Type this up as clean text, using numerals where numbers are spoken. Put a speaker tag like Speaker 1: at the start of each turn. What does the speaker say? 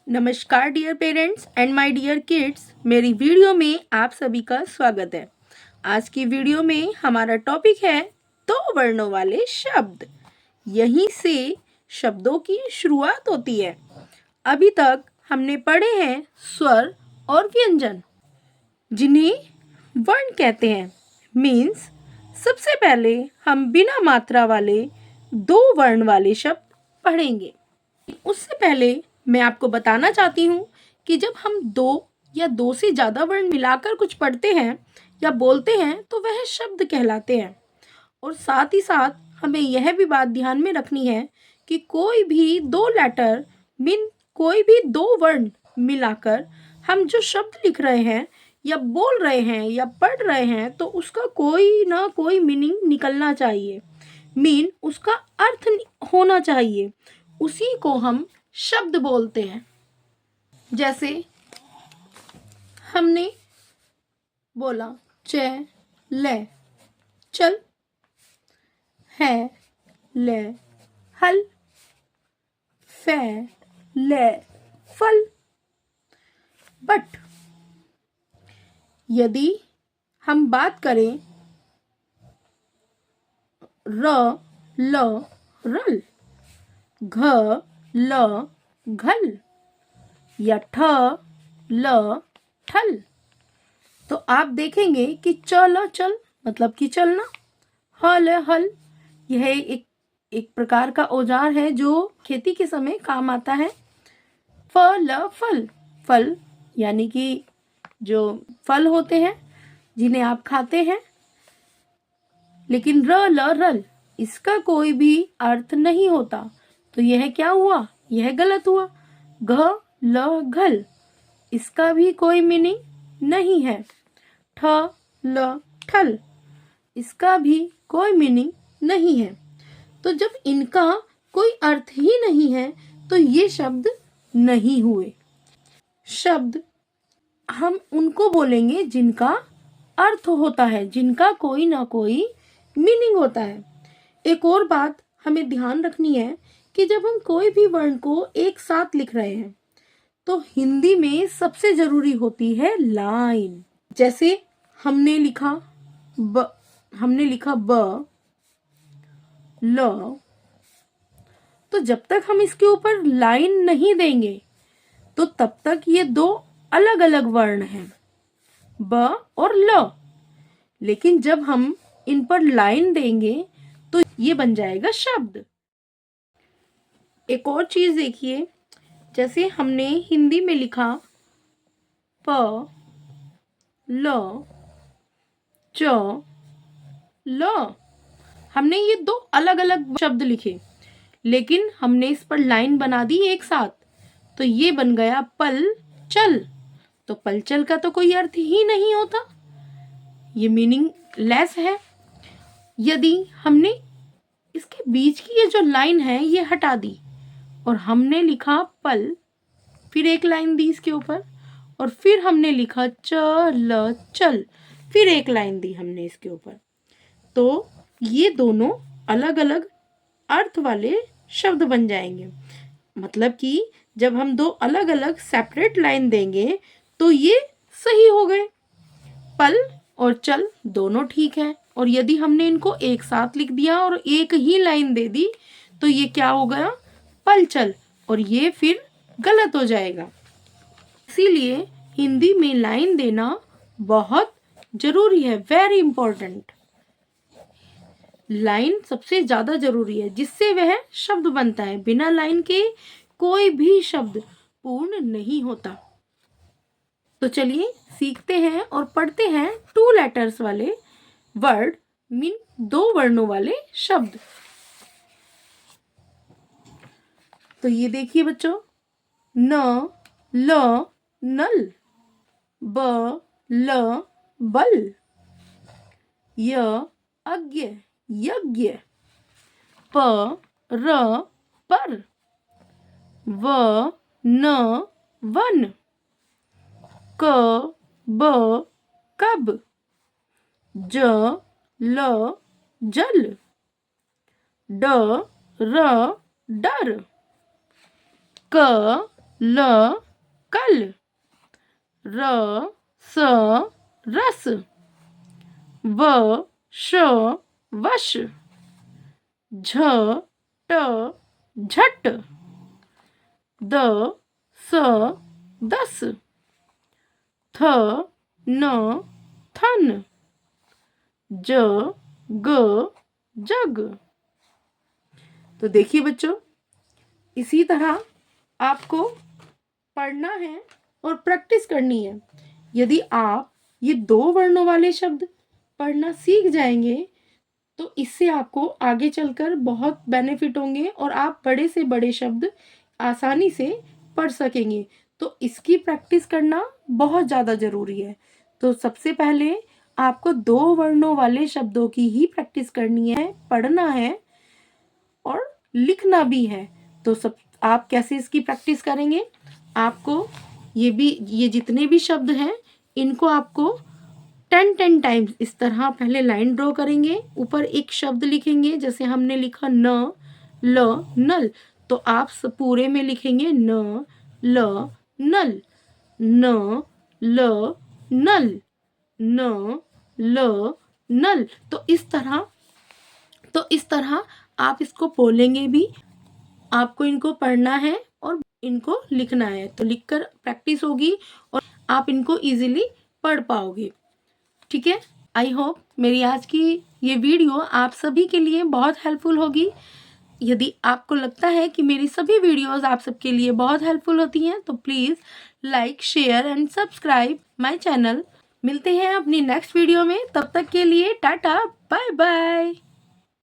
Speaker 1: नमस्कार dear parents and my dear kids, मेरी video में आप सभी का स्वागत है। आज की वीडियो में हमारा टॉपिक है दो वर्णों वाले शब्द। यहीं से शब्दों की शुरुआत होती है। अभी तक हमने पढ़े हैं स्वर और व्यंजन, जिन्हें वर्ण कहते हैं। मीन्स सबसे पहले हम बिना मात्रा वाले दो वर्ण वाले शब्द पढ़ेंगे। उससे पहले मैं आपको बताना चाहती हूँ कि जब हम दो या दो से ज़्यादा वर्ण मिलाकर कुछ पढ़ते हैं या बोलते हैं तो वह शब्द कहलाते हैं। और साथ ही साथ हमें यह भी बात ध्यान में रखनी है कि कोई भी दो लेटर कोई भी दो वर्ण मिलाकर हम जो शब्द लिख रहे हैं या बोल रहे हैं या पढ़ रहे हैं तो उसका कोई ना कोई मीनिंग निकलना चाहिए। उसका अर्थ होना चाहिए, उसी को हम शब्द बोलते हैं। जैसे हमने बोला च ले चल, है ले हल, फे ले फल। बट यदि हम बात करें र ल रल, घ ल घल या ठ ल ठल, तो आप देखेंगे कि चल चल मतलब कि चलना, हल हल यह एक प्रकार का औजार है जो खेती के समय काम आता है। फल फल, फल यानी कि जो फल होते हैं जिन्हें आप खाते हैं। लेकिन र ल रल इसका कोई भी अर्थ नहीं होता, तो यह क्या हुआ? यह गलत हुआ। घ ल घल इसका भी कोई मीनिंग नहीं है। ठ ल ठल इसका भी कोई मीनिंग नहीं है। तो जब इनका कोई अर्थ ही नहीं है तो ये शब्द नहीं हुए। शब्द हम उनको बोलेंगे जिनका अर्थ होता है, जिनका कोई ना कोई मीनिंग होता है। एक और बात हमें ध्यान रखनी है कि जब हम कोई भी वर्ण को एक साथ लिख रहे हैं तो हिंदी में सबसे जरूरी होती है लाइन। जैसे हमने लिखा ब ल, तो जब तक हम इसके ऊपर लाइन नहीं देंगे तो तब तक ये दो अलग अलग वर्ण हैं, ब और ल। लेकिन जब हम इन पर लाइन देंगे तो ये बन जाएगा शब्द। एक और चीज देखिए, जैसे हमने हिंदी में लिखा प ल च ल, हमने ये दो अलग अलग शब्द लिखे, लेकिन हमने इस पर लाइन बना दी एक साथ, तो ये बन गया पल चल। तो पलचल का तो कोई अर्थ ही नहीं होता, ये मीनिंग लेस है। यदि हमने इसके बीच की ये जो लाइन है ये हटा दी और हमने लिखा पल, फिर एक लाइन दी इसके ऊपर और फिर हमने लिखा चल चल, फिर एक लाइन दी हमने इसके ऊपर, तो ये दोनों अलग अलग अर्थ वाले शब्द बन जाएंगे। मतलब कि जब हम दो अलग अलग सेपरेट लाइन देंगे तो ये सही हो गए। पल और चल दोनों ठीक है, और यदि हमने इनको एक साथ लिख दिया और एक ही लाइन दे दी तो ये क्या हो गया? पल चल, और ये फिर गलत हो जाएगा। इसीलिए हिंदी में लाइन देना बहुत जरूरी है, वेरी इंपॉर्टेंट। लाइन सबसे ज्यादा जरूरी है, जिससे वह शब्द बनता है। बिना लाइन के कोई भी शब्द पूर्ण नहीं होता। तो चलिए सीखते हैं और पढ़ते हैं टू लेटर्स वाले वर्ड, दो वर्णों वाले शब्द। तो ये देखिए बच्चों, न ल नल, ब ल बल, य अज्ञ यज्ञ, प र पर, व न वन, क ब कब, ज ल जल, ड र डर, क ल कल, र स रस, व श वश, झ ट झट, द स दस, थ न थन, ज ग जग। तो देखिए बच्चों, इसी तरह आपको पढ़ना है और प्रैक्टिस करनी है। यदि आप ये 2 वर्णों वाले शब्द पढ़ना सीख जाएंगे तो इससे आपको आगे चलकर बहुत बेनिफिट होंगे और आप बड़े से बड़े शब्द आसानी से पढ़ सकेंगे। तो इसकी प्रैक्टिस करना बहुत ज़्यादा ज़रूरी है। तो सबसे पहले आपको 2 वर्णों वाले शब्दों की ही प्रैक्टिस करनी है, पढ़ना है और लिखना भी है। तो सब आप कैसे इसकी प्रैक्टिस करेंगे? आपको ये जितने भी शब्द हैं इनको आपको 10 टाइम्स इस तरह पहले लाइन ड्रॉ करेंगे, ऊपर एक शब्द लिखेंगे। जैसे हमने लिखा न ल नल, तो आप पूरे में लिखेंगे न ल नल, न ल नल, न ल नल। तो इस तरह आप इसको बोलेंगे भी, आपको इनको पढ़ना है और इनको लिखना है। तो लिखकर प्रैक्टिस होगी और आप इनको इजीली पढ़ पाओगे। ठीक है, आई होप मेरी आज की ये वीडियो आप सभी के लिए बहुत हेल्पफुल होगी। यदि आपको लगता है कि मेरी सभी वीडियोस आप सबके लिए बहुत हेल्पफुल होती हैं तो please like, share and subscribe my channel. मिलते हैं अपनी नेक्स्ट वीडियो में, तब तक के लिए टाटा, बाय बाय।